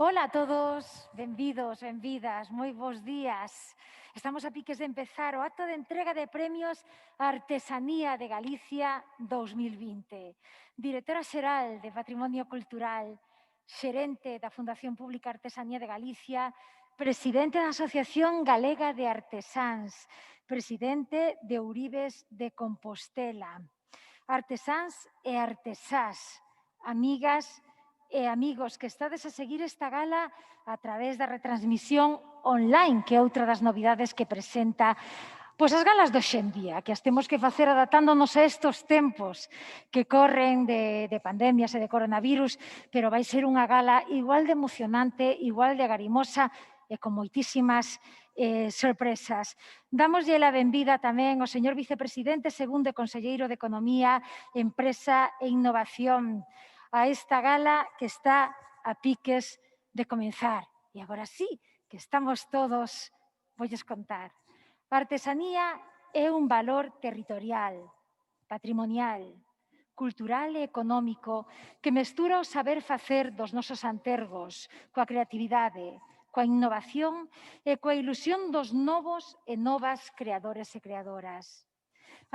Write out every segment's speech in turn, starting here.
Ola a todos, benvidos, benvidas, moi bons días. Estamos a piques de empezar o acto de entrega de premios á Artesanía de Galicia 2020. Directora xeral de Patrimonio Cultural, xerente da Fundación Pública Artesanía de Galicia, presidente da Asociación Galega de Artesáns, presidente de Ouribes de Compostela. Artesáns e artesás, amigas e amigos que estades a seguir esta gala a través da retransmisión online, que é outra das novidades que presenta Pois as galas do xendía, que as temos que facer adaptándonos a estes tempos que corren de pandemias e de coronavirus, pero vai ser unha gala igual de emocionante, igual de agarimosa e con moitísimas sorpresas. Damoslle a benvida tamén ao señor vicepresidente segundo e conselleiro de Economía, Empresa e Innovación a esta gala que está a piques de comenzar. E agora sí, que estamos todos, voulles contar. A artesanía é un valor territorial, patrimonial, cultural e económico que mestura o saber facer dos nosos antergos coa creatividade, coa innovación e coa ilusión dos novos e novas creadores e creadoras.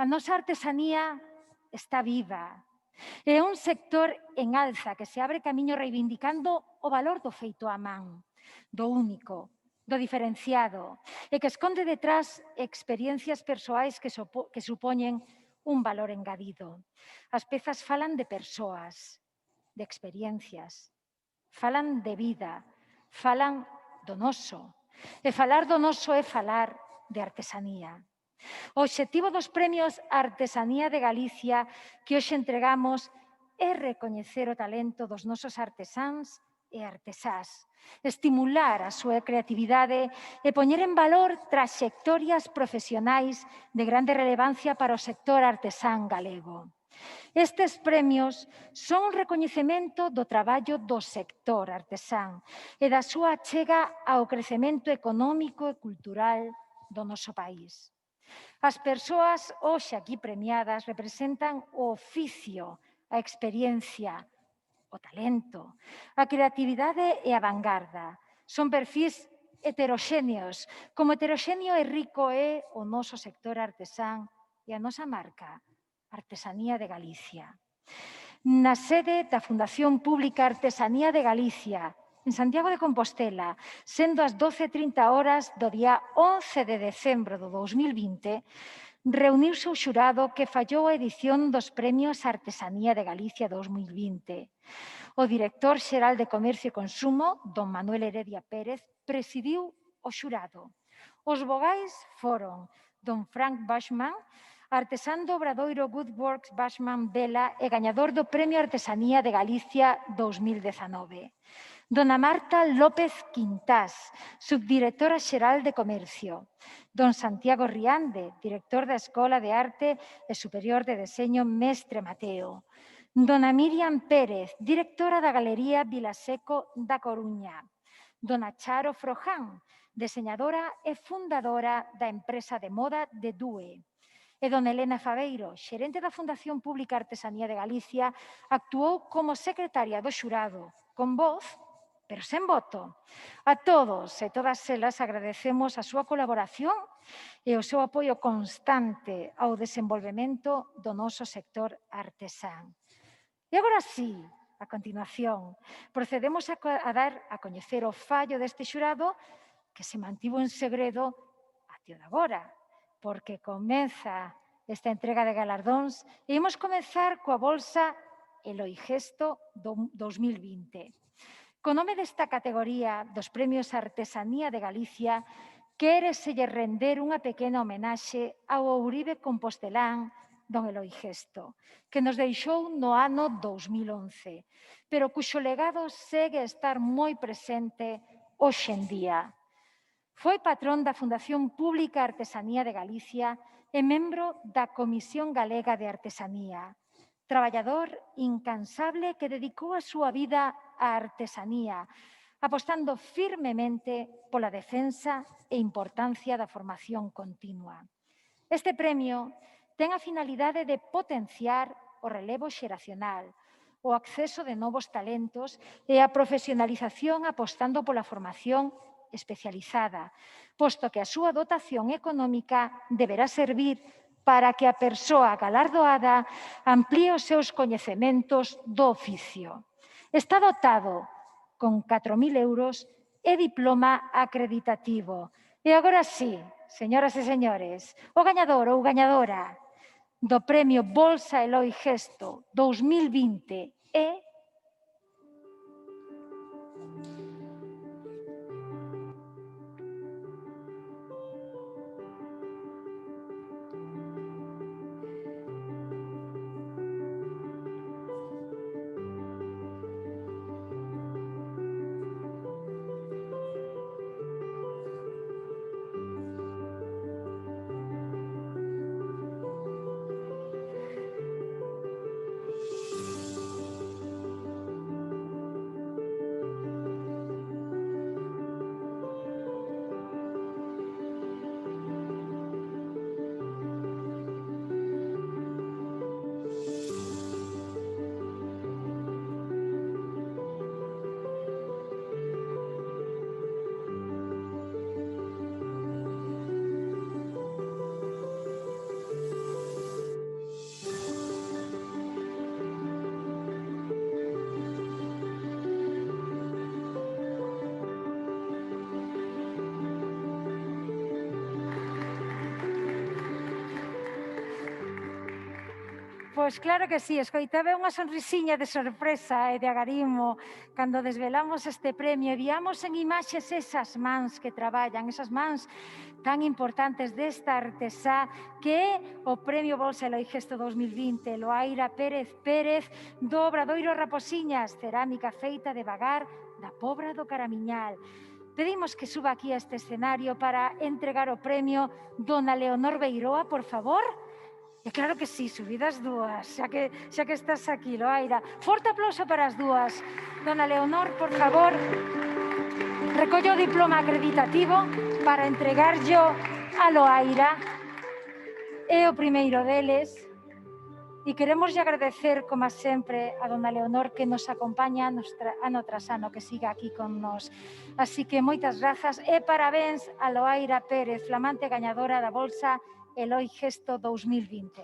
A nosa artesanía está viva. É un sector en alza que se abre camiño reivindicando o valor do feito á man, do único, do diferenciado e que esconde detrás experiencias persoais que supoñen un valor engadido. As pezas falan de persoas, de experiencias, falan de vida, falan do noso. E falar do noso é falar de artesanía. O obxectivo dos premios Artesanía de Galicia que hoxe entregamos é recoñecer o talento dos nosos artesáns e artesás, estimular a súa creatividade e poñer en valor traxectorias profesionais de grande relevancia para o sector artesán galego. Estes premios son un recoñecemento do traballo do sector artesán e da súa achega ao crecemento económico e cultural do noso país. As persoas hoxe aquí premiadas representan o oficio, a experiencia, o talento, a creatividade e a vanguarda. Son perfís heteroxéneos, como heteroxéneo e rico é o noso sector artesán e a nosa marca, Artesanía de Galicia. Na sede da Fundación Pública Artesanía de Galicia, en Santiago de Compostela, sendo as 12:30 horas do día 11 de decembro do 2020, reuniuse o xurado que fallou a edición dos Premios Artesanía de Galicia 2020. O director xeral de Comercio e Consumo, don Manuel Heredia Pérez, presidiu o xurado. Os vogais foron don Frank Bachmann, artesán do Obradoiro Good Works Bachmann Vela e gañador do Premio Artesanía de Galicia 2019. Dona Marta López Quintás, subdirectora xeral de Comercio. Don Santiago Riande, director da Escola de Arte e Superior de Deseño Mestre Mateo. Dona Miriam Pérez, directora da Galería Vilaseco da Coruña. Dona Charo Froján, deseñadora e fundadora da empresa de moda de Due. E dona Elena Faveiro, xerente da Fundación Pública Artesanía de Galicia, actuou como secretaria do xurado, con voz pero sen voto. A todos e todas elas agradecemos a súa colaboración e o seu apoio constante ao desenvolvemento do noso sector artesán. E agora sí, a continuación, procedemos a dar a coñecer o fallo deste xurado que se mantivo en segredo até o de agora, porque comeza esta entrega de galardóns e imos comezar coa bolsa Eloi Gesto 2020. Co nome desta categoría dos Premios Artesanía de Galicia, quéreselle render unha pequena homenaxe ao ourive compostelán don Eloi Gesto, que nos deixou no ano 2011, pero cuxo legado segue a estar moi presente hoxe en día. Foi patrón da Fundación Pública Artesanía de Galicia e membro da Comisión Galega de Artesanía. Traballador incansable que dedicou a súa vida á artesanía, apostando firmemente pola defensa e importancia da formación continua. Este premio ten a finalidade de potenciar o relevo xeracional, o acceso de novos talentos e a profesionalización apostando pola formación especializada, posto que a súa dotación económica deberá servir para que a persoa galardoada amplíe os seus coñecementos do oficio. Está dotado con 4.000 euros e diploma acreditativo. E agora sí, señoras e señores, o gañador ou gañadora do Premio Bolsa Eloi Gesto 2020 é Pois claro que sí, escoitaba unha sonrisiña de sorpresa e de agarimo cando desvelamos este premio e viamos en imaxes esas mans que traballan, esas mans tan importantes desta artesá que é o Premio Bolsa Eloi Gesto 2020, Loaira Pérez Pérez, do Obradoiro Raposiñas, cerámica feita de vagar da Pobra do Caramiñal. Pedimos que suba aquí a este escenario para entregar o premio dona Leonor Beiroa, por favor. E claro que sí, subidas dúas, xa que estás aquí, Loaira. Forte aplauso para as dúas. Dona Leonor, por favor, recollo o diploma acreditativo para entregarllo a Loaira. É o primeiro deles. E queremos agradecer, como sempre, a dona Leonor que nos acompaña ano tras ano, que siga aquí con nós. Así que moitas grazas e parabéns a Loaira Pérez, flamante gañadora da Bolsa Eloi Gesto 2020.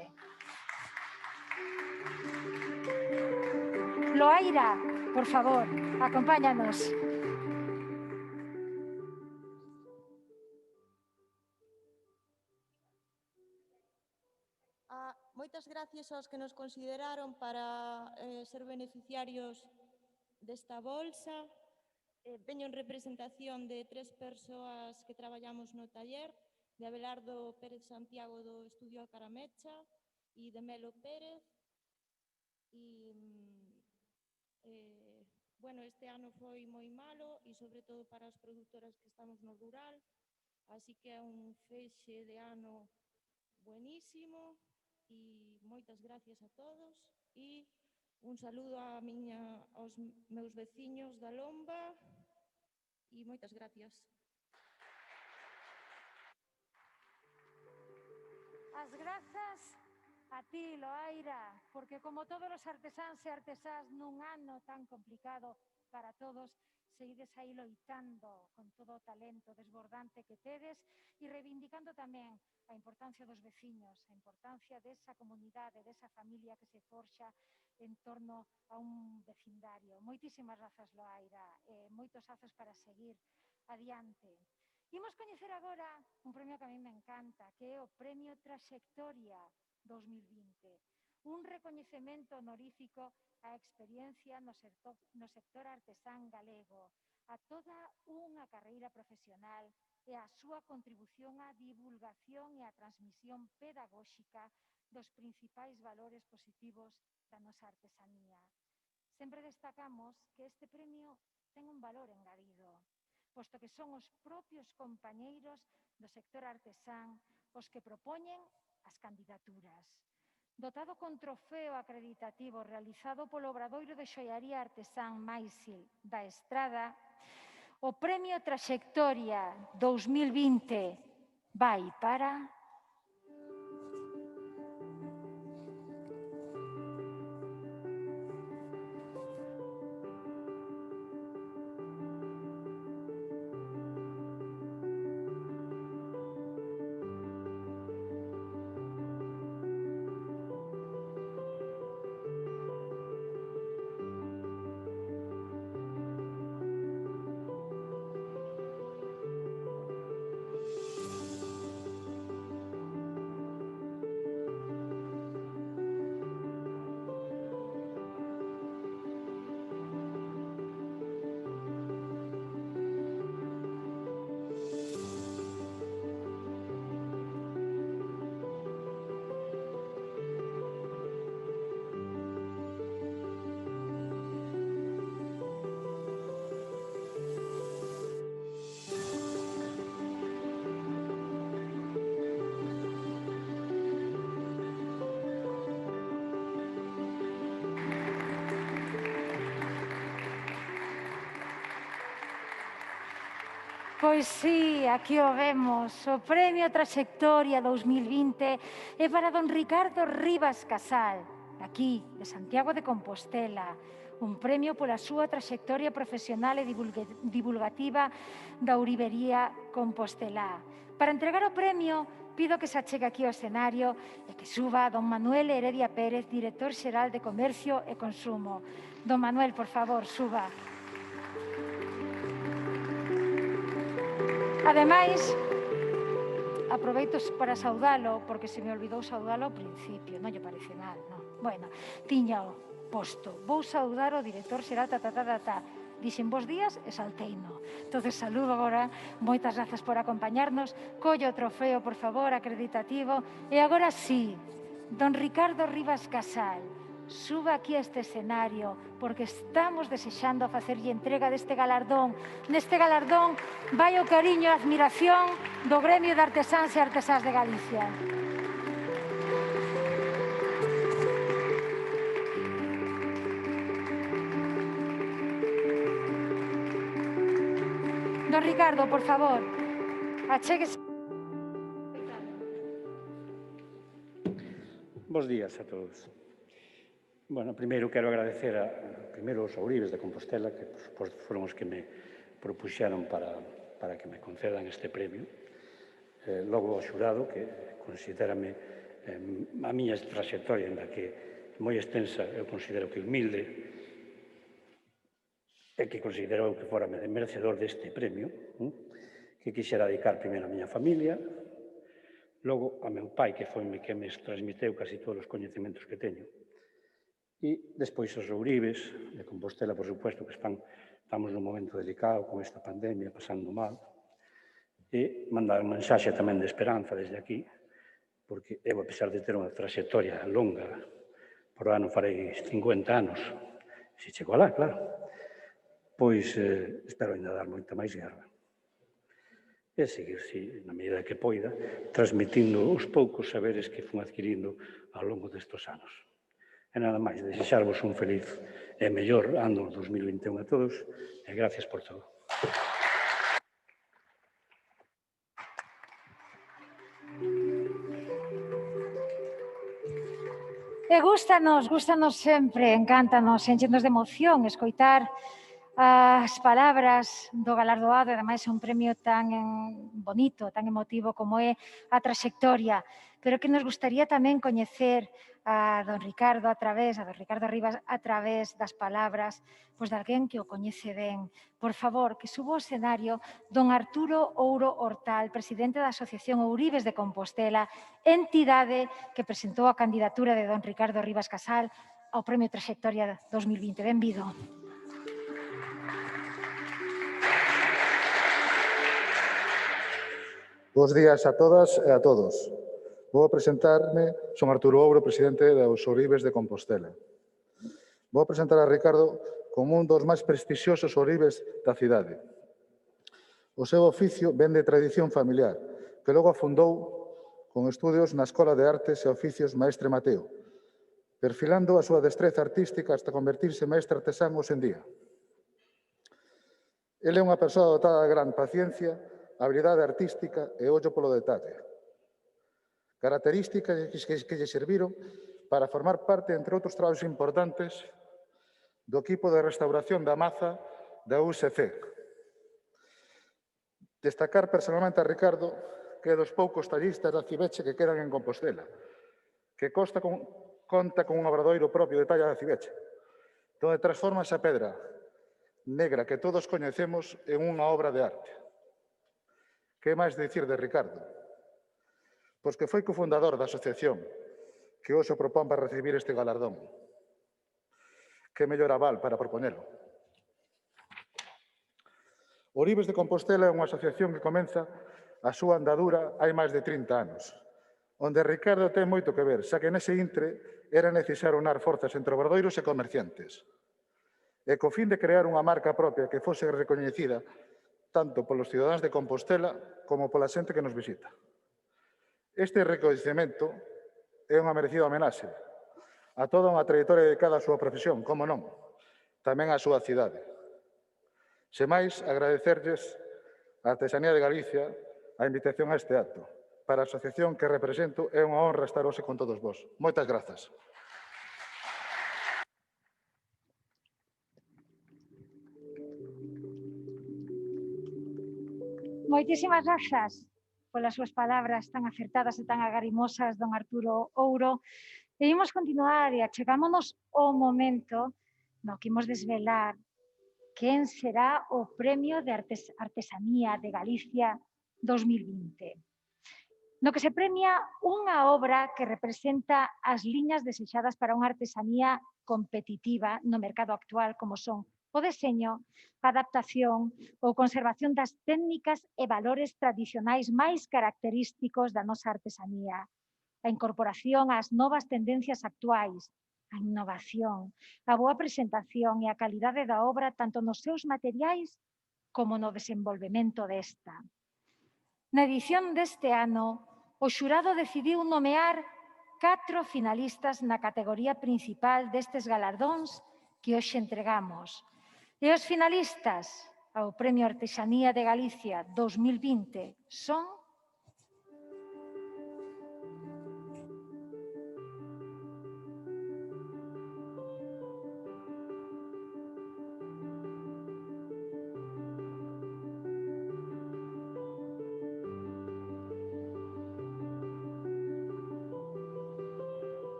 Loaira, por favor, acompáñanos. Moitas gracias aos que nos consideraron para ser beneficiarios desta bolsa. Veño en representación de 3 persoas que traballamos no taller, de Abelardo Pérez Santiago do Estudio Alcaramecha e de Melo Pérez. Bueno, este ano foi moi malo e sobre todo para as produtoras que estamos no rural, así que é un feche de ano buenísimo e moitas gracias a todos e un saludo aos meus veciños da Lomba e moitas gracias. As grazas a ti, Loaira, porque como todos os artesáns e artesás nun ano tan complicado para todos, seguides aí loitando con todo o talento desbordante que tedes e reivindicando tamén a importancia dos veciños, a importancia desa comunidade, desa familia que se forxa en torno a un vecindario. Moitísimas grazas, Loaira, e moitos azos para seguir adiante. Imos coñecer agora un premio que a mí me encanta, que é o Premio Traxectoria 2020, un recoñecemento honorífico á experiencia no sector artesán galego, a toda unha carreira profesional e a súa contribución á divulgación e á transmisión pedagóxica dos principais valores positivos da nosa artesanía. Sempre destacamos que este premio ten un valor engadido, posto que son os propios compañeiros do sector artesán os que propoñen as candidaturas. Dotado con trofeo acreditativo realizado polo Obradoiro de Xoiaría Artesán Máisil da Estrada, o Premio Traxectoria 2020 vai para... Pois sí, aquí o vemos, o Premio Traxectoria 2020 é para don Ricardo Rivas Casal, aquí, de Santiago de Compostela, un premio pola súa traxectoria profesional e divulgativa da Ourivería Compostelá. Para entregar o premio, pido que se achegue aquí ao escenario e que suba don Manuel Heredia Pérez, director xeral de Comercio e Consumo. Don Manuel, por favor, suba. Ademais, aproveito para saudalo, porque se me olvidou saudalo ao principio, non lle parece mal, non? Bueno, tiña o posto. Vou saudar o director xeral, dixen bos días e salteino. Entonces, saludo agora, moitas grazas por acompañarnos. Collo o trofeo, por favor, acreditativo. E agora sí, don Ricardo Rivas Casal, suba aquí a este escenario, porque estamos desexando facerlle entrega deste galardón. Neste galardón vai o cariño e a admiración do Gremio de Artesáns e Artesás de Galicia. Don Ricardo, por favor, achéguese. Bos días a todos. Bueno, primeiro quero agradecer primeiro aos Ouribes de Compostela, que por suposto foron os que me propuxeron para que me concedan este premio. Logo ao xurado, que considérame a miña traxectoria, en la que moi extensa, eu considero que humilde, e que considero que fora merecedor deste premio, que quixera dedicar primeiro a miña familia, logo a meu pai, que foi que me transmiteu casi todos os coñecementos que teño, e despois os Ouribes de Compostela, por suposto, que estamos nun momento delicado con esta pandemia, pasando mal, e mandar un mensaxe tamén de esperanza desde aquí, porque eu, a pesar de ter unha traxectoria longa, por ano farei 50 anos, se chego alá, claro, pois espero ainda dar moita máis guerra. E seguir, na medida que poida, transmitindo os poucos saberes que fun adquirindo ao longo destes anos. E nada máis, desexarvos un feliz e mellor ano 2021 a todos, e gracias por todo. E gústanos sempre, encántanos, enchenos de emoción escoitar as palabras do galardoado, e ademais é un premio tan bonito, tan emotivo como é a traxectoria, pero que nos gustaría tamén coñecer a don Ricardo Rivas a través das palabras pois de alguén que o coñece ben. Por favor, que subo ao escenario don Arturo Ouro Hortal, presidente da Asociación Ouribes de Compostela, entidade que presentou a candidatura de don Ricardo Rivas Casal ao Premio Traxectoria 2020. Benvido. Bos días a todas e a todos. Vou presentarme, son Arturo Ouro, presidente dos Ouribes de Compostela. Vou presentar a Ricardo como un dos máis prestixiosos Ouribes da cidade. O seu oficio ven de tradición familiar, que logo afundou con estudios na Escola de Artes e Oficios Maestre Mateo, perfilando a súa destreza artística hasta convertirse en maestre artesán hoxe en día. Ele é unha persoa dotada de gran paciencia, habilidade artística e ollo polo detalle. Características que lle serviron para formar parte, entre outros traballos importantes, do equipo de restauración da maza da USC. Destacar personalmente a Ricardo, que é dos poucos tallistas da Cibeche que quedan en Compostela, que conta con un obradoiro propio de talla da Cibeche, donde transforma esa pedra negra que todos coñecemos en unha obra de arte. Que máis dicir de Ricardo? Pois que foi cofundador da asociación que hoxe propón para recibir este galardón. Que mellor aval para proponelo. Ouribes de Compostela é unha asociación que comeza a súa andadura hai máis de 30 anos, onde Ricardo ten moito que ver, xa que nese intre era necesario unar forzas entre obradoiros e comerciantes, e co fin de crear unha marca propia que fose recoñecida tanto polos cidadáns de Compostela como pola xente que nos visita. Este recoñecemento é unha merecida homenaxe a toda unha trayectoria dedicada á súa profesión, como non, tamén á súa cidade. Sen máis, agradecerlles a Artesanía de Galicia a invitación a este acto. Para a asociación que represento é unha honra estar hoxe con todos vós. Moitas grazas. Moitísimas grazas polas súas palabras tan acertadas e tan agarimosas, don Arturo Ouro. E imos continuar e achegámonos ao momento no que imos desvelar quen será o Premio de Artesanía de Galicia 2020. no que se premia unha obra que representa as liñas desexadas para unha artesanía competitiva no mercado actual, como son o deseño, a adaptación ou conservación das técnicas e valores tradicionais máis característicos da nosa artesanía, a incorporación ás novas tendencias actuais, a innovación, a boa presentación e a calidade da obra tanto nos seus materiais como no desenvolvemento desta. Na edición deste ano, o xurado decidiu nomear 4 finalistas na categoría principal destes galardóns que hoxe entregamos. E os finalistas ao Premio Artesanía de Galicia 2020 son...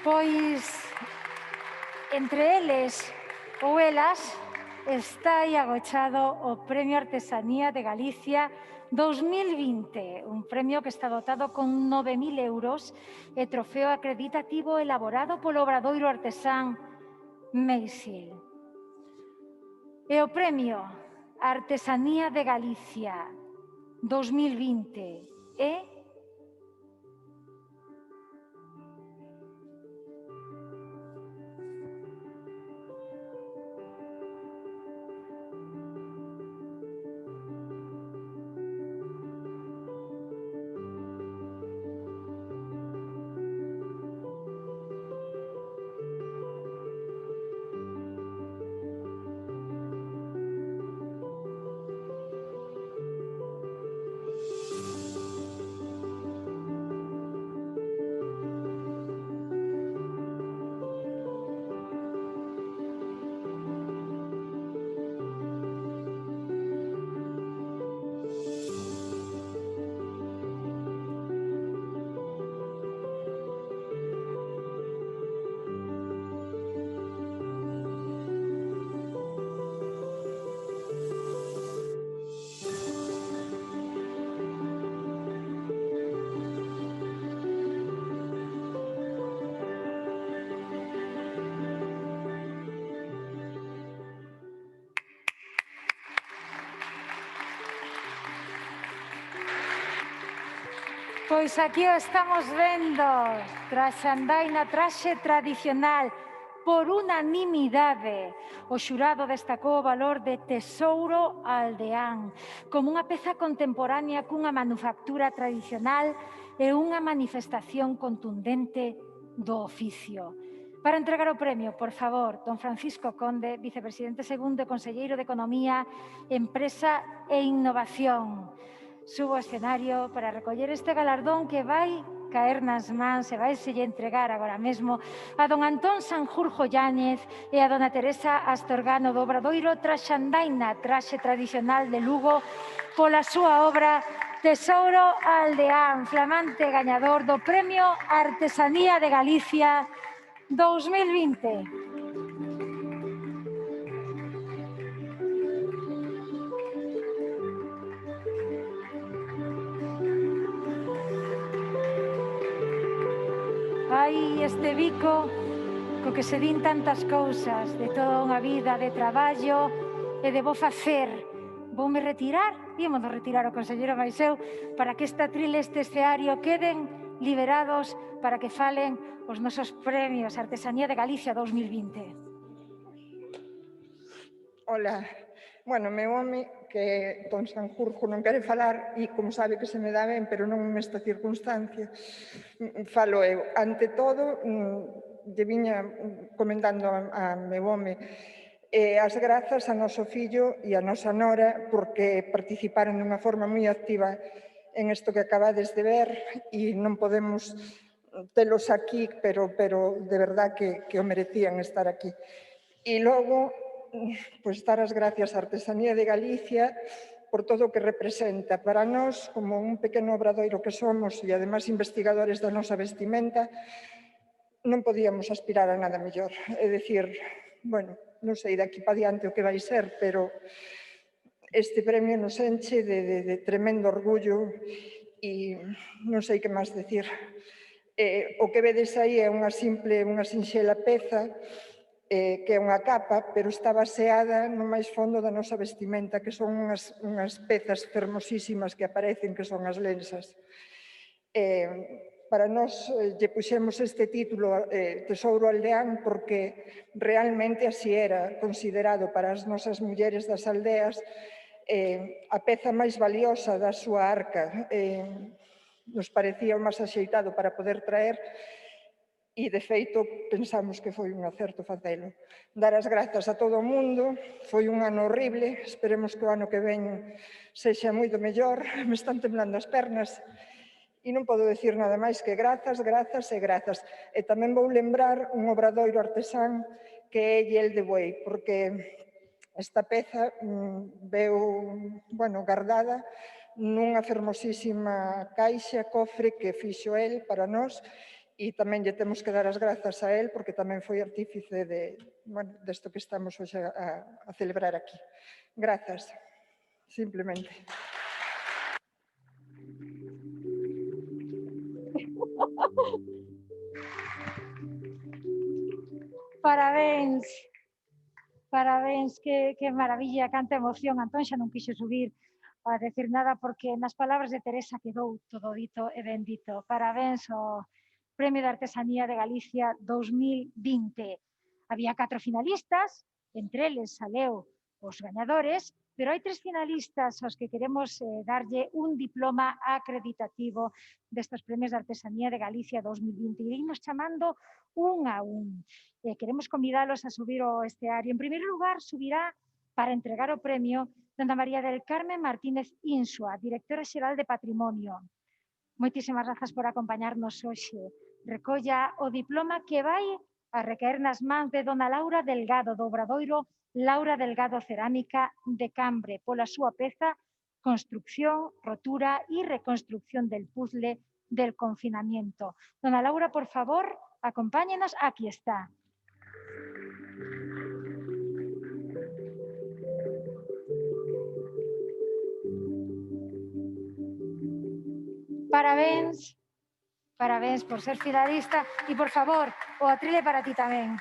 Pois, entre eles ou elas, está aí agochado o Premio Artesanía de Galicia 2020, un premio que está dotado con 9.000 euros e trofeo acreditativo elaborado polo obradoiro artesán Meisil. E o Premio Artesanía de Galicia 2020 é Pois aquí o estamos vendo, tras andai na traxe tradicional, por unanimidade. O xurado destacou o valor de Tesouro Aldeán como unha peza contemporánea cunha manufactura tradicional e unha manifestación contundente do oficio. Para entregar o premio, por favor, don Francisco Conde, vicepresidente segundo e conselleiro de Economía, Empresa e Innovación. Subo ao escenario para recoller este galardón que vai caer nas mans e vai se lle entregar agora mesmo a don Antón Sanjurjo Yáñez e a dona Teresa Astorgano do Obradoiro Traxandaina, traxe tradicional de Lugo, pola súa obra Tesouro Aldeán, flamante gañador do Premio Artesanía de Galicia 2020. Hai este bico co que se din tantas cousas, de toda unha vida de traballo e de bo facer. Voume retirar, ímonos retirar o conselleiro máis eu, para que esta trile, este escenario queden liberados para que falen os nosos premios Artesanía de Galicia 2020. Ola, bueno, meu home, que don Sanjurjo non quere falar e como sabe que se me dá ben, pero non nesta circunstancia, falo eu. Ante todo, lle viña comentando a meu home as grazas a noso fillo e a nosa nora porque participaron dunha forma moi activa en isto que acabades de ver e non podemos telos aquí, pero de verdad que o merecían estar aquí. E logo, pois dar as gracias á Artesanía de Galicia por todo o que representa. Para nós, como un pequeno obradoiro que somos e ademais investigadores da nosa vestimenta, non podíamos aspirar a nada mellor. É dicir, bueno, non sei daqui para diante o que vai ser, pero este premio nos enche de tremendo orgullo e non sei que máis decir. O que vedes aí é unha sinxela peza que é unha capa, pero está baseada no máis fondo da nosa vestimenta, que son unhas pezas fermosísimas que aparecen, que son as lensas. Para nós lle puxemos este título Tesouro Aldeán porque realmente así era considerado para as nosas mulleres das aldeas a peza máis valiosa da súa arca. Nos parecía o máis axeitado para poder traer e, de feito, pensamos que foi un acerto facelo. Dar as grazas a todo o mundo, foi un ano horrible, esperemos que o ano que ven sexa moito mellor, me están temblando as pernas, e non podo decir nada máis que grazas, grazas e grazas. E tamén vou lembrar un obradoiro artesán que é Llel de Buey, porque esta peza veu, bueno, guardada nunha fermosísima caixa, cofre que fixo el para nós, e tamén lle temos que dar as grazas a él porque tamén foi artífice desto que estamos hoxe a celebrar aquí. Grazas, simplemente. Parabéns, parabéns, que maravilla, canta emoción. Antón xa non quixo subir a decir nada porque nas palabras de Teresa quedou todo dito e bendito. Parabéns ao Premio de Artesanía de Galicia 2020. Había 4 finalistas, entre eles saleu os gañadores, pero hai 3 finalistas aos que queremos darlle un diploma acreditativo destes Premios de Artesanía de Galicia 2020. Iremos chamando un a un. Queremos convidalos a subir ao escenario. En primeiro lugar, subirá para entregar o premio dona María del Carmen Martínez Insua, directora xeral de Patrimonio. Moitísimas grazas por acompañarnos hoxe. Recolla o diploma que vai a recaer nas mans de dona Laura Delgado, do Obradoiro Laura Delgado Cerámica de Cambre, pola súa peza Construcción, rotura e reconstrucción del puzzle del confinamiento. Dona Laura, por favor, acompáñenos. Aquí está. Parabéns, parabéns por ser finalista e, por favor, o atrile para ti tamén.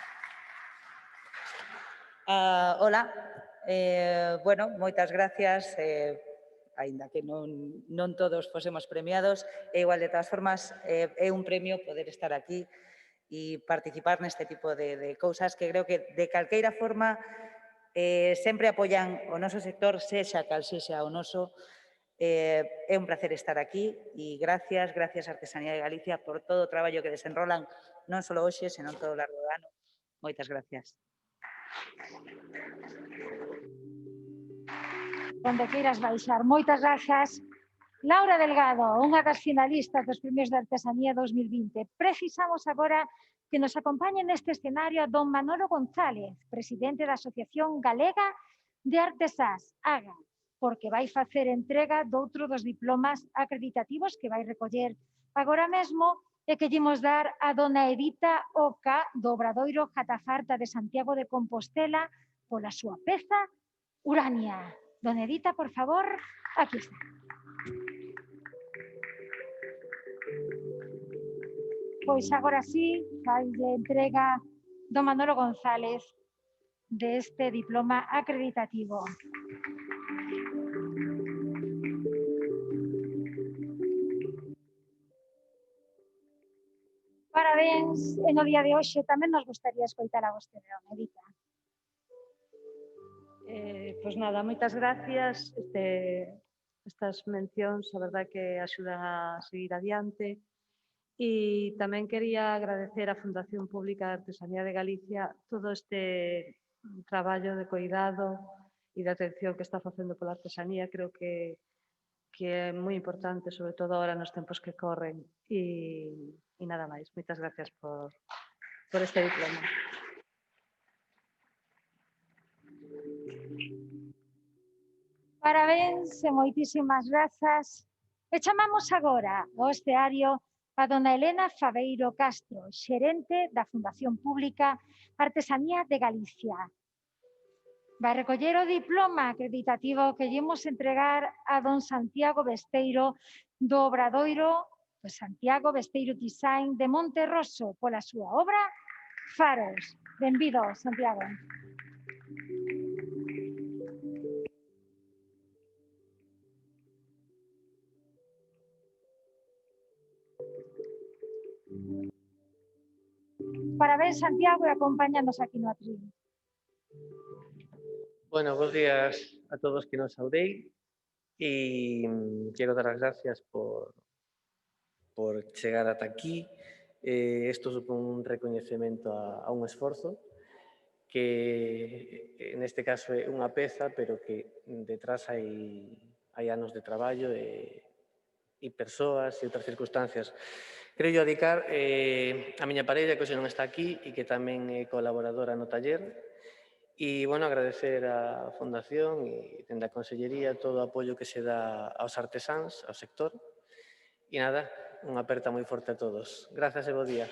Hola, bueno, moitas gracias, aínda que non todos fosemos premiados, e igual de todas formas é un premio poder estar aquí e participar neste tipo de cousas que creo que de calqueira forma sempre apoian o noso sector, sexa cal sexa o noso. É un placer estar aquí e gracias a Artesanía de Galicia por todo o traballo que desenrolan non só hoxe, senón todo o largo do ano. Moitas gracias. Onde queiras baixar. Moitas grazas. Laura Delgado, unha das finalistas dos Premios de Artesanía 2020. Precisamos agora que nos acompañe neste escenario a don Manolo González, presidente da Asociación Galega de Artesás, AGA, porque vai facer entrega doutro dos diplomas acreditativos que vai recoller agora mesmo e que llemos dar a dona Edita Oca do Obradoiro Jatafarta de Santiago de Compostela pola súa peza Urania. Dona Edita, por favor, aquí está. Pois agora sí, falle entrega do Manolo González deste diploma acreditativo. Parabéns, e no día de hoxe tamén nos gustaría escoitar a vostede, dona Edita. Pois nada, moitas gracias. Estas mencións, a verdad que axudan a seguir adiante. E tamén quería agradecer á Fundación Pública de Artesanía de Galicia todo este traballo de cuidado e de atención que está facendo pola artesanía. Creo que é moi importante, sobre todo agora nos tempos que corren. E nada máis. Moitas gracias por este diploma. Parabéns e moitísimas grazas. E chamamos agora ao escenario a dona Elena Faveiro Castro, xerente da Fundación Pública Artesanía de Galicia. Vai recoller o diploma acreditativo que llemos entregar a don Santiago Besteiro do Obradoiro, Santiago Besteiro Design de Monterroso, pola súa obra Faros. Benvido, Santiago. Parabéns, Santiago, e acompáñanos aquí no atril. Bueno, bons días a todos que nos saudei e quero dar as gracias por chegar ata aquí. Isto supón un recoñecemento a un esforzo que neste caso é unha peza, pero que detrás hai anos de traballo e persoas e outras circunstancias. Quero dedicar a miña parella, que hoxe non está aquí e que tamén é colaboradora no taller. E, bueno, agradecer á Fundación e dende a Consellería todo o apoio que se dá aos artesáns, ao sector. E nada, unha aperta moi forte a todos. Grazas e bo día.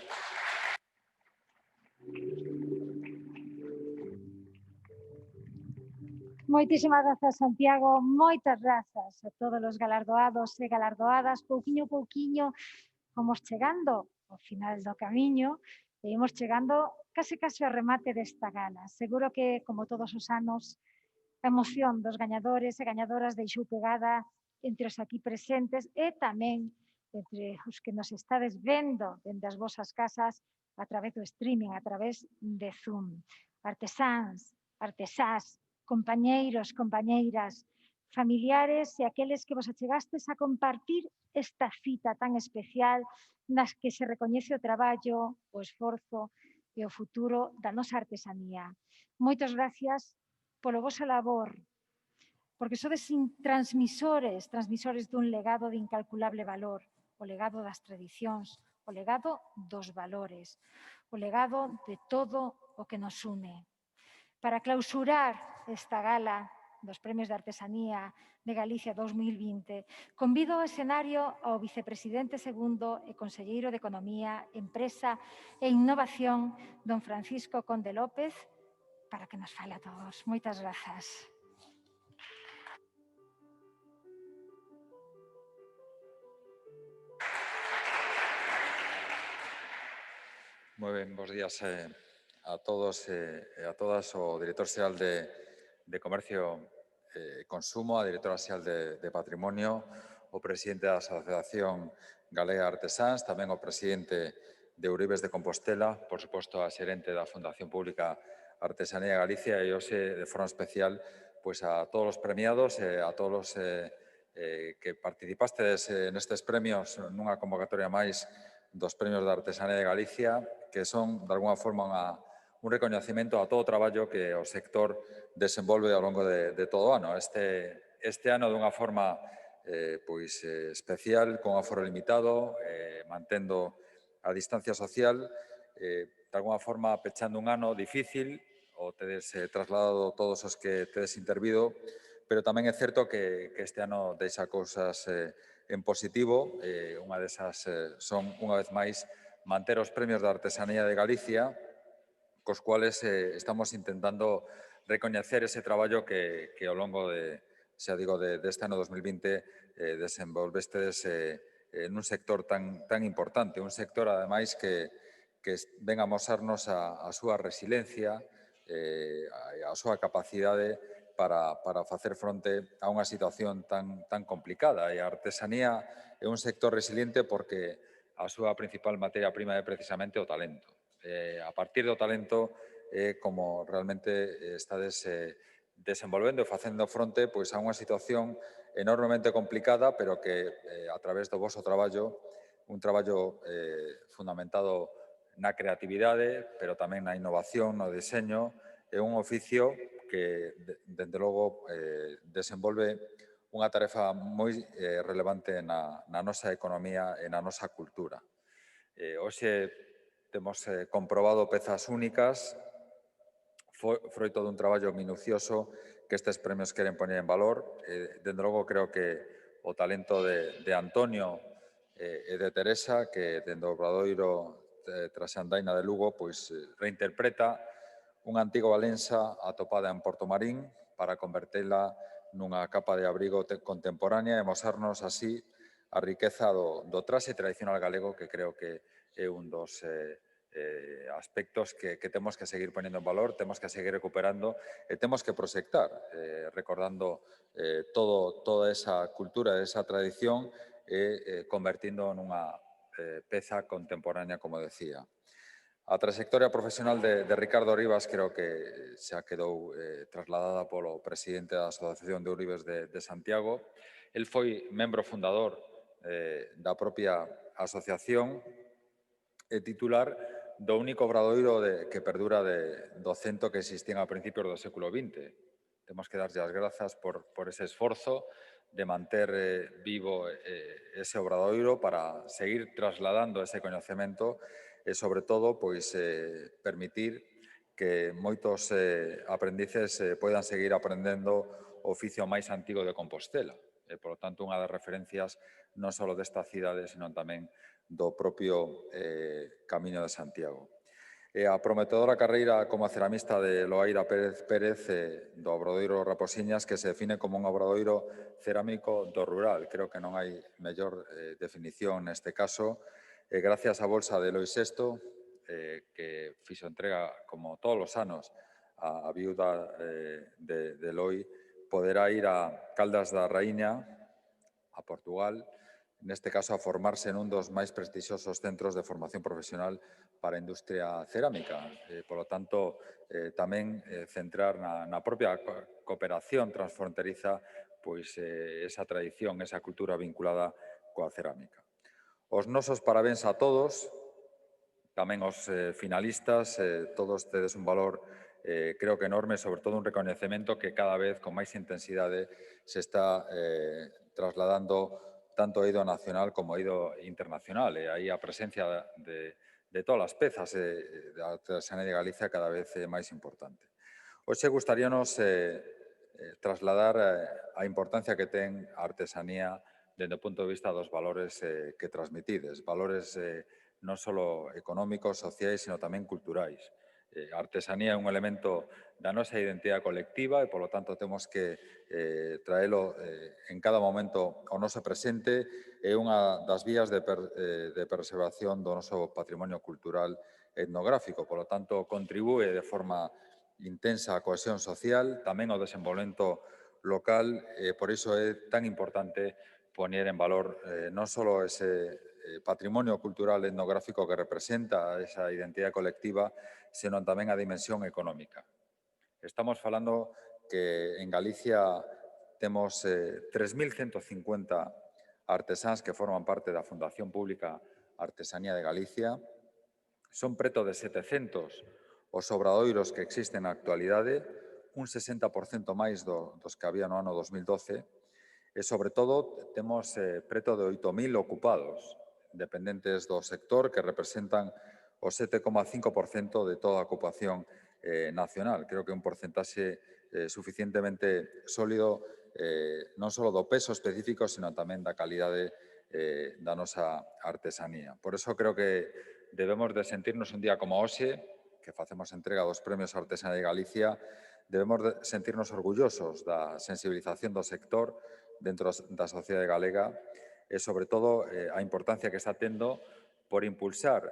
Moitísimas grazas, Santiago. Moitas grazas a todos os galardoados e galardoadas. Pouquiño a pouquiño vamos chegando ao final do camiño e imos chegando case ao remate desta gala. Seguro que, como todos os anos, a emoción dos gañadores e gañadoras deixou pegada entre os aquí presentes e tamén entre os que nos estades vendo dende as vosas casas a través do streaming, a través de Zoom. Artesáns, artesás, compañeiros, compañeiras, familiares e aqueles que vos achegastes a compartir esta cita tan especial nas que se recoñece o traballo, o esforzo e o futuro da nosa artesanía. Moitas gracias polo vosa labor, porque sodes transmisores dun legado de incalculable valor, o legado das tradicións, o legado dos valores, o legado de todo o que nos une. Para clausurar esta gala dos Premios de Artesanía de Galicia 2020, convido ao escenario ao vicepresidente segundo e conselleiro de Economía, Empresa e Innovación, don Francisco Conde López, para que nos fale a todos. Moitas grazas. Moi ben, bons días a todos e a todas. O director xeral de Comercio e Consumo, a directora xeral de Patrimonio, o presidente da Asociación Galega de Artesáns, tamén o presidente de Ourives de Compostela, por suposto a xerente da Fundación Pública Artesanía de Galicia e hoxe, de forma especial, pois a todos os premiados e a todos os que participastes nestes premios nunha convocatoria máis dos Premios de Artesanía de Galicia, que son, de alguna forma, un recoñecemento a todo o traballo que o sector desenvolve ao longo de todo o ano. Este ano, dunha forma pois, especial, con aforo limitado, mantendo a distancia social, de alguna forma pechando un ano difícil, o tedes trasladado todos os que tedes intervido, pero tamén é certo que este ano deixa cousas en positivo. Unha desas son, unha vez máis, manter os premios da Artesanía de Galicia, cos cuales estamos intentando recoñecer ese traballo que ao longo deste ano 2020 desenvolvestedes nun sector tan importante, un sector, ademais, que ven a mosarnos a súa resiliencia, a súa capacidade para facer fronte a unha situación tan complicada. E a artesanía é un sector resiliente porque a súa principal materia prima é precisamente o talento. A partir do talento como realmente estades desenvolvendo e facendo fronte pois, a unha situación enormemente complicada, pero que a través do vosso traballo, un traballo fundamentado na creatividade, pero tamén na innovación, no diseño, é un oficio que, dende logo, desenvolve unha tarefa moi relevante na nosa economía e na nosa cultura. Hoxe temos comprobado pezas únicas, froito dun traballo minucioso que estes premios queren poñer en valor. Dende logo, creo que o talento de Antonio e de Teresa, que dende o Obradoiro Trasandaina de Lugo, pois reinterpreta unha antiga valenza atopada en Portomarín para convertela nunha capa de abrigo contemporánea e mosarnos así a riqueza do traxe tradicional galego, que creo que é un dos aspectos que temos que seguir ponendo en valor, temos que seguir recuperando e temos que proxectar, recordando toda esa cultura, esa tradición e convertindo nunha peza contemporánea, como decía. A trayectoria profesional de Ricardo Rivas creo que xa quedou trasladada polo presidente da Asociación de Ouribes de Santiago. El foi membro fundador da propia asociación e titular do único obradoiro que perdura do cento que existían a principios do século XX. Temos que darlle as grazas por ese esforzo de manter vivo ese obradoiro para seguir trasladando ese coñecemento e, sobre todo, pois, permitir que moitos aprendices poidan seguir aprendendo o oficio máis antigo de Compostela. Por lo tanto, unha das referencias non só desta cidade, sino tamén do propio Camiño de Santiago. A prometedora carreira como ceramista de Loaira Pérez do Obradoiro Raposiñas, que se define como un obradoiro cerámico do rural. Creo que non hai mellor definición neste caso. Gracias á bolsa de Eloi VI, que fixo entrega, como todos os anos, a viuda de Eloi, poderá ir a Caldas da Raíña, a Portugal, neste caso a formarse nun dos máis prestixiosos centros de formación profesional para a industria cerámica. Por lo tanto, tamén centrar na propia cooperación transfronteriza pois, esa tradición, esa cultura vinculada coa cerámica. Os nosos parabéns a todos, tamén os finalistas, todos tedes un valor creo que enorme, sobre todo un recoñecemento que cada vez con máis intensidade se está trasladando tanto eido nacional como eido internacional. E aí a presencia de todas as pezas da Artesanía de Galicia cada vez é máis importante. Hoxe gustaríanos trasladar a importancia que ten a artesanía dende o punto de vista dos valores que transmitides, valores non só económicos, sociais, sino tamén culturais. A artesanía é un elemento da nosa identidade colectiva e, polo tanto, temos que traelo en cada momento ao noso presente. É unha das vías de preservación do noso patrimonio cultural etnográfico. Polo tanto, contribúe de forma intensa a cohesión social, tamén ao desenvolvemento local. Por iso é tan importante poñer en valor non só ese patrimonio cultural etnográfico que representa esa identidade colectiva, senón tamén a dimensión económica. Estamos falando que en Galicia temos 3.150 artesáns que forman parte da Fundación Pública Artesanía de Galicia. Son preto de 700 os obradoiros que existen na actualidade, un 60% máis dos que había no ano 2012, E, sobre todo, temos preto de 8.000 ocupados, dependentes do sector, que representan o 7,5% de toda a ocupación nacional. Creo que é un porcentaxe suficientemente sólido non só do peso específico, sino tamén da calidade da nosa artesanía. Por eso creo que debemos de sentirnos un día como hoxe, que facemos entrega dos premios a Artesanía de Galicia, debemos de sentirnos orgullosos da sensibilización do sector dentro da sociedade galega e, sobre todo, a importancia que está tendo por impulsar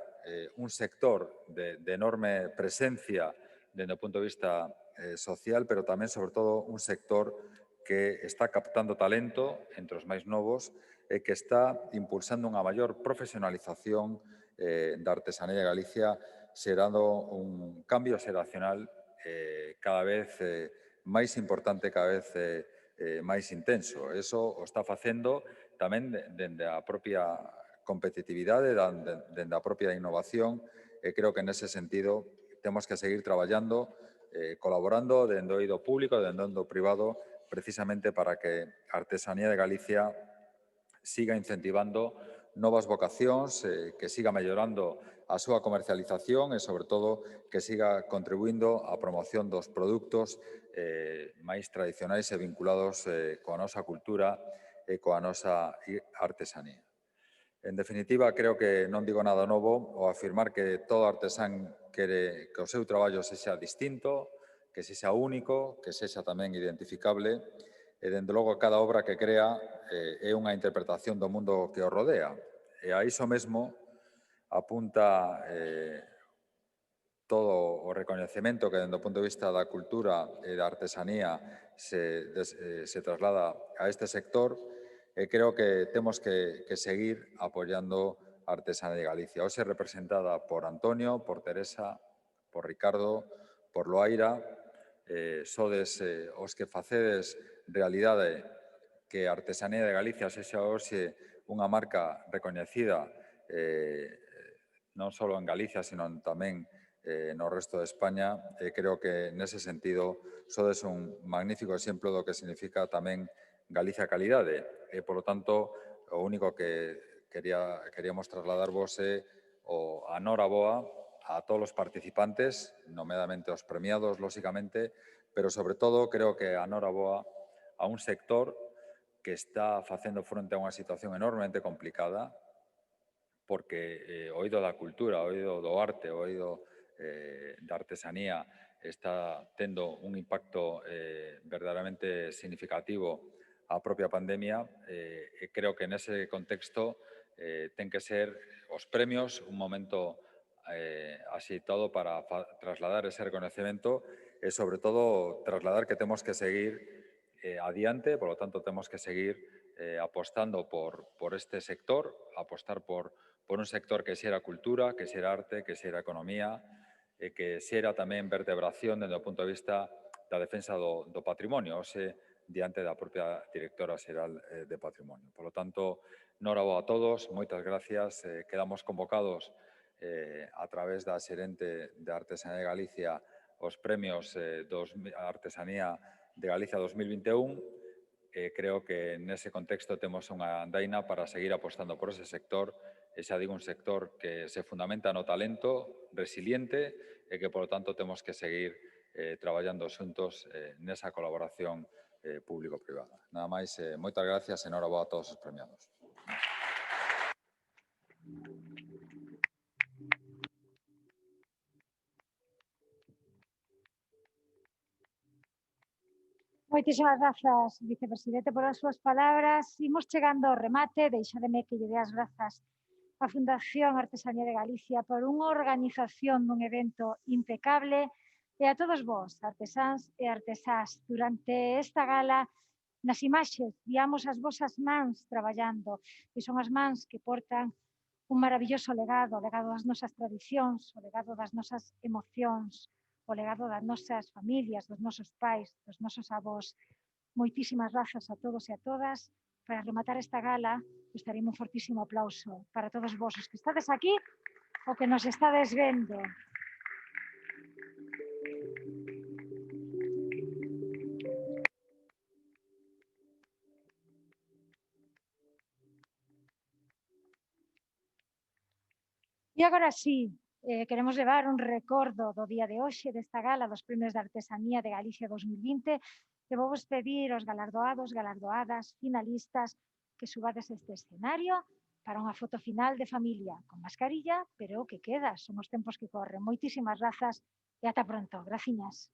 un sector de enorme presencia desde o punto de vista social, pero tamén, sobre todo, un sector que está captando talento entre os máis novos e que está impulsando unha maior profesionalización da artesanía de Galicia, xerando un cambio xeracional cada vez máis importante, cada vez máis intenso. Eso o está facendo tamén dende a propia competitividade, dende a propia innovación, e creo que nese sentido temos que seguir traballando, colaborando dende o eido público, dende o eido privado, precisamente para que a artesanía de Galicia siga incentivando novas vocacións, que siga mellorando a súa comercialización e, sobre todo, que siga contribuindo á promoción dos produtos máis tradicionais e vinculados coa nosa cultura e coa nosa artesanía. En definitiva, creo que non digo nada novo ao afirmar que todo artesán quere que o seu traballo sexa distinto, que sexa único, que sexa tamén identificable, e, dende logo, cada obra que crea é unha interpretación do mundo que o rodea. E a iso mesmo apunta todo o recoñecemento que, dende o punto de vista da cultura e da artesanía, se traslada a este sector, e creo que temos que seguir apoiando a artesanía de Galicia. Hoxe representada por Antonio, por Teresa, por Ricardo, por Loaira, sodes os que facedes realidade que a artesanía de Galicia sexa hoxe unha marca recoñecida non só en Galicia, sino tamén no resto de España. Creo que, nese sentido, sodes un magnífico exemplo do que significa tamén Galicia calidade. E, polo tanto, o único que queríamos trasladarvos é a noraboa a todos os participantes, nomeadamente aos premiados, lóxicamente, pero, sobre todo, creo que a noraboa a un sector que está facendo fronte a unha situación enormemente complicada, porque o eido da cultura, o eido do arte, o eido da artesanía está tendo un impacto verdadeiramente significativo a propia pandemia, e creo que nese contexto ten que ser os premios un momento axeitado para trasladar ese reconocemento e, sobre todo, trasladar que temos que seguir adiante, polo tanto, temos que seguir apostando por este sector, apostar por un sector que xera cultura, que xera arte, que xera economía, e que xera tamén vertebración dende o punto de vista da defensa do patrimonio, hoxe diante da propia directora xeral de Patrimonio. Por lo tanto, noraboa a todos, moitas gracias. Quedamos convocados a través da xerente de Artesanía de Galicia os premios Artesanía de Galicia 2021. Creo que nese contexto temos unha andaina para seguir apostando por ese sector, e xa digo, un sector que se fundamenta no talento resiliente e que, por lo tanto, temos que seguir traballando xuntos nesa colaboración público-privada. Nada máis, moitas gracias e noraboa a todos os premiados. Moitísimas grazas, vicepresidente, polas súas palabras. Imos chegando ao remate, deixademe que lle dé as grazas á Fundación Artesanía de Galicia por unha organización dun evento impecable e a todos vós, artesáns e artesás. Durante esta gala, nas imaxes, viamos as vosas mans traballando, e son as mans que portan un maravilloso legado, o legado das nosas tradicións, o legado das nosas emocións, o legado das nosas familias, dos nosos pais, dos nosos avós. Moitísimas grazas a todos e a todas. Para rematar esta gala, estarei un fortísimo aplauso para todos vos, os que estades aquí o que nos estades vendo. E agora sí, queremos levar un recordo do día de hoxe desta gala dos Premios de Artesanía de Galicia 2020 e vou vos pedir aos galardoados, galardoadas, finalistas que subades este escenario para unha foto final de familia, con mascarilla, pero o que queda, son os tempos que corren. Moitísimas grazas e ata pronto. Graciñas.